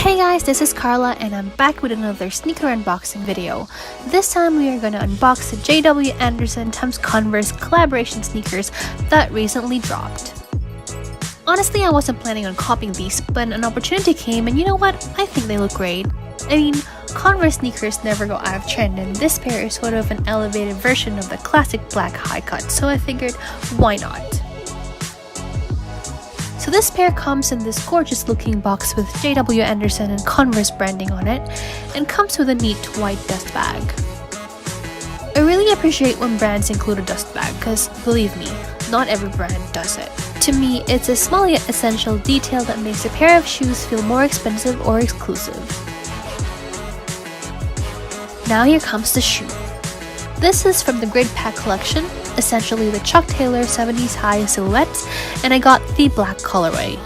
Hey guys, this is Carla and I'm back with another sneaker unboxing video. This time we are going to unbox the JW Anderson x Converse Collaboration sneakers that recently dropped. Honestly, I wasn't planning on copying these, but an opportunity came and you know what? I think they look great. I mean, Converse sneakers never go out of trend and this pair is sort of an elevated version of the classic black high cut, so I figured, why not? So this pair comes in this gorgeous looking box with JW Anderson and Converse branding on it, and comes with a neat white dust bag. I really appreciate when brands include a dust bag, because believe me, not every brand does it. To me, it's a small yet essential detail that makes a pair of shoes feel more expensive or exclusive. Now here comes the shoe. This is from the Grid Pack collection, essentially the Chuck Taylor 70s high silhouettes, and I got the black colorway.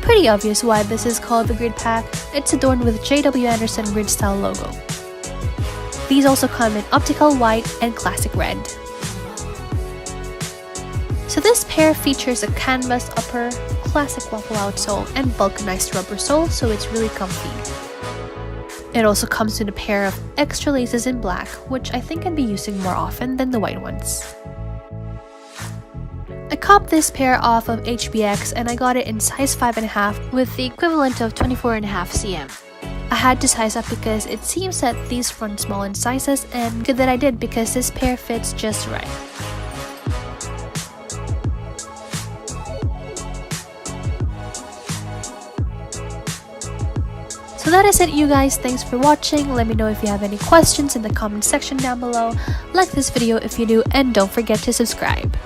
Pretty obvious why this is called the Grid Pack. It's adorned with JW Anderson grid style logo. These also come in optical white and classic red. So this pair features a canvas upper, classic waffle outsole, and vulcanized rubber sole, so it's really comfy. It also comes with a pair of extra laces in black, which I think I'd be using more often than the white ones. I copped this pair off of HBX and I got it in size 5.5 with the equivalent of 24.5 cm. I had to size up because it seems that these run small in sizes, and good that I did because this pair fits just right. So that is it, you guys. Thanks for watching. Let me know if you have any questions in the comment section down below. Like this video if you do, and don't forget to subscribe.